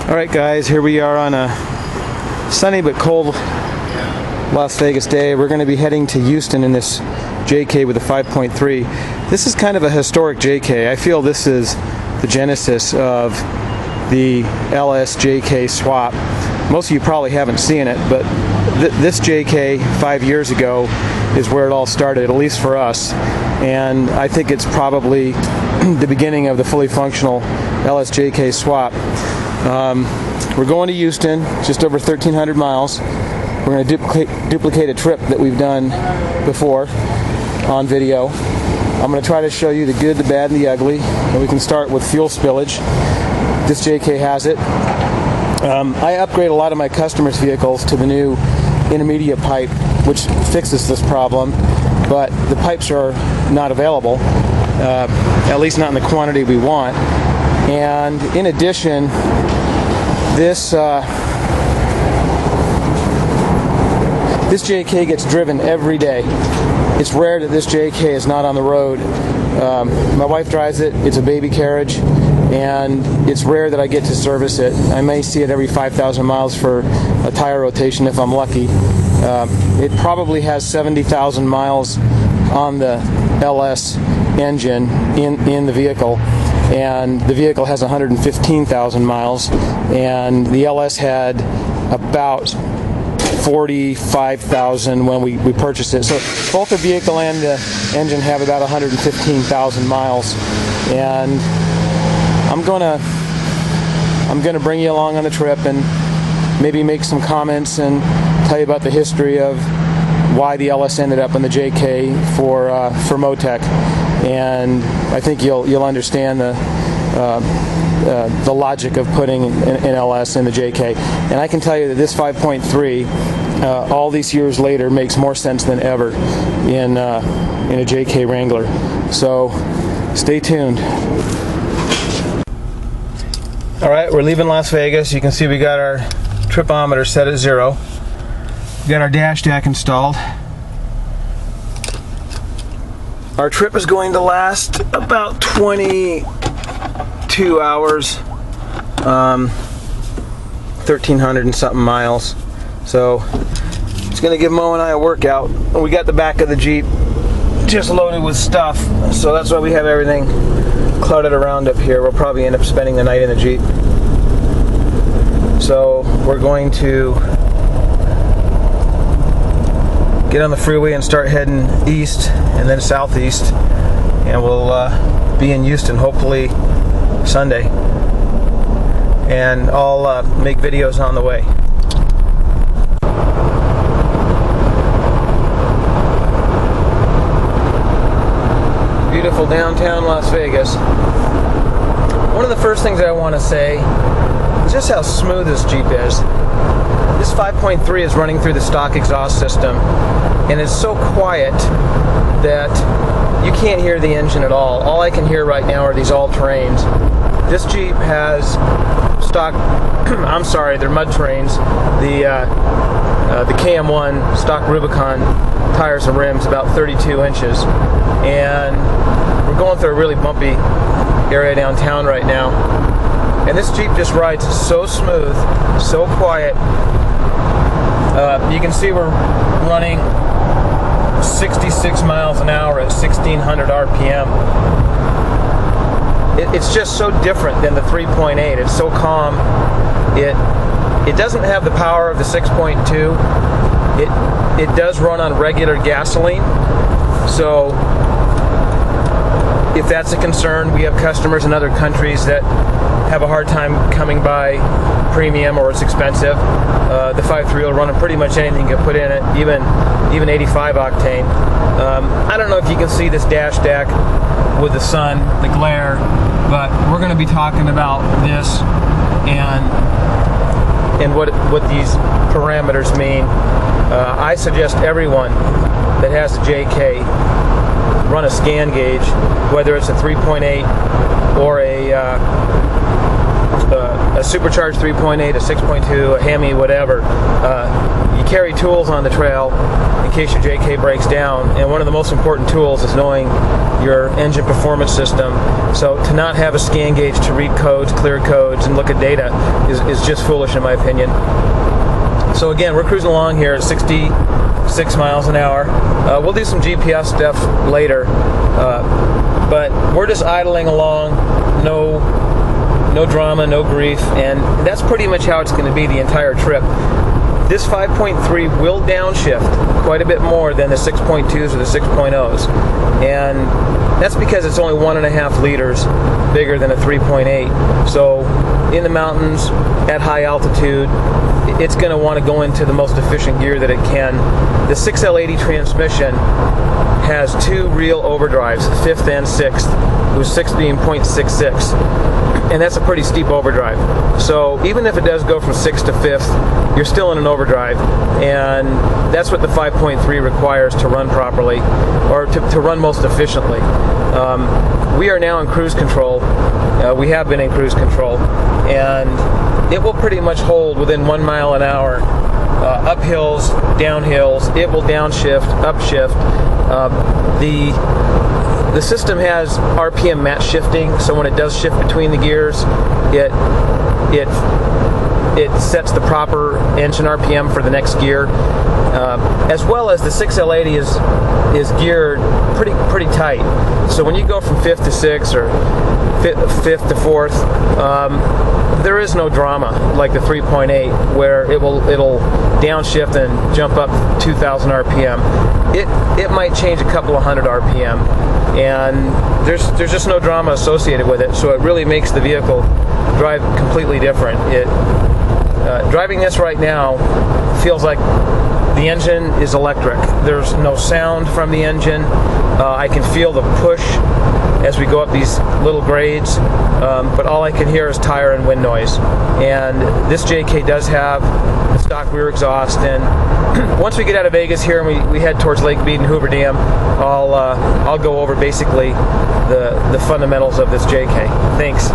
Alright guys, here we are on a sunny but cold Las Vegas day. We're going to be heading to Houston in this JK with a 5.3. This is kind of a historic JK. I feel this is the genesis of the LS JK swap. Most of you probably haven't seen it, but this JK 5 years ago is where it all started, at least for us. And I think it's probably the beginning of the fully functional LS JK swap. We're going to Houston, just over 1,300 miles. We're going to duplicate a trip that we've done before on video. I'm going to try to show you the good, the bad, and the ugly. And we can start with fuel spillage. This JK has it. I upgrade a lot of my customers' vehicles to the new intermediate pipe, which fixes this problem, but the pipes are not available, at least not in the quantity we want. And in addition, this JK gets driven every day. It's rare that this JK is not on the road. My wife drives it. It's a baby carriage, and it's rare that I get to service it. I may see it every 5,000 miles for a tire rotation if I'm lucky. It probably has 70,000 miles on the LS engine in the vehicle, and the vehicle has 115,000 miles, and the LS had about 45,000 when we purchased it. So both the vehicle and the engine have about 115,000 miles, and I'm gonna bring you along on the trip and maybe make some comments and tell you about the history of why the LS ended up in the JK for MoTech, and I think you'll understand the logic of putting an LS in the JK. And I can tell you that this 5.3, all these years later, makes more sense than ever in a JK Wrangler. So stay tuned. All right, we're leaving Las Vegas. You can see we got our tripometer set at 0. We got our dash deck installed. Our trip is going to last about 22 hours, 1,300 and something miles. So it's going to give Mo and I a workout. We got the back of the Jeep just loaded with stuff, so that's why we have everything cluttered around up here. We'll probably end up spending the night in the Jeep. So we're going to get on the freeway and start heading east and then southeast, and we'll be in Houston hopefully Sunday, and I'll make videos on the way. Beautiful downtown Las Vegas. One of the first things I want to say is just how smooth this Jeep is. This 5.3 is running through the stock exhaust system, and it's so quiet that you can't hear the engine at all. All I can hear right now are these all-terrains. This Jeep has stock, I'm sorry, they're mud terrains. The KM1 stock Rubicon tires and rims about 32 inches. And we're going through a really bumpy area downtown right now. And this Jeep just rides so smooth, so quiet. You can see we're running 66 miles an hour at 1,600 RPM. It's just so different than the 3.8. It's so calm. It doesn't have the power of the 6.2. It does run on regular gasoline. So if that's a concern, we have customers in other countries that have a hard time coming by premium or it's expensive. The 5.3 will run on pretty much anything you can put in it, even 85 octane. I don't know if you can see this dash deck with the sun, the glare, but we're going to be talking about this and what these parameters mean. I suggest everyone that has a JK run a scan gauge, whether it's a 3.8 or a supercharged 3.8, a 6.2, a Hemi, whatever. You carry tools on the trail in case your JK breaks down, and one of the most important tools is knowing your engine performance system. So to not have a scan gauge to read codes, clear codes, and look at data is just foolish in my opinion. So again, we're cruising along here at 66 miles an hour. We'll do some GPS stuff later, but we're just idling along, no drama, no grief, and that's pretty much how it's going to be the entire trip. This 5.3 will downshift quite a bit more than the 6.2s or the 6.0s, and that's because it's only 1.5 liters bigger than a 3.8. So in the mountains, at high altitude, it's going to want to go into the most efficient gear that it can. The 6L80 transmission has two real overdrives, 5th and 6th, with 6th being 0.66, and that's a pretty steep overdrive. So even if it does go from 6th to 5th, you're still in an overdrive, and that's what the 5.3 requires to run properly, or to run most efficiently. We are now in cruise control. We have been in cruise control, and it will pretty much hold within 1 mile an hour. Up hills, down hills, it will downshift, upshift. The system has RPM match shifting, so when it does shift between the gears, it sets the proper engine RPM for the next gear. As well as the 6L80 is geared pretty tight. So when you go from 5th to 6th or 5th to 4th, there is no drama like the 3.8 where it'll downshift and jump up 2,000 RPM. It might change a couple of hundred RPM, and there's just no drama associated with it. So it really makes the vehicle drive completely different. Driving this right now feels like the engine is electric. There's no sound from the engine. I can feel the push as we go up these little grades, but all I can hear is tire and wind noise. And this JK does have the stock rear exhaust, and once we get out of Vegas here and we head towards Lake Mead and Hoover Dam, I'll go over basically the fundamentals of this JK. Thanks.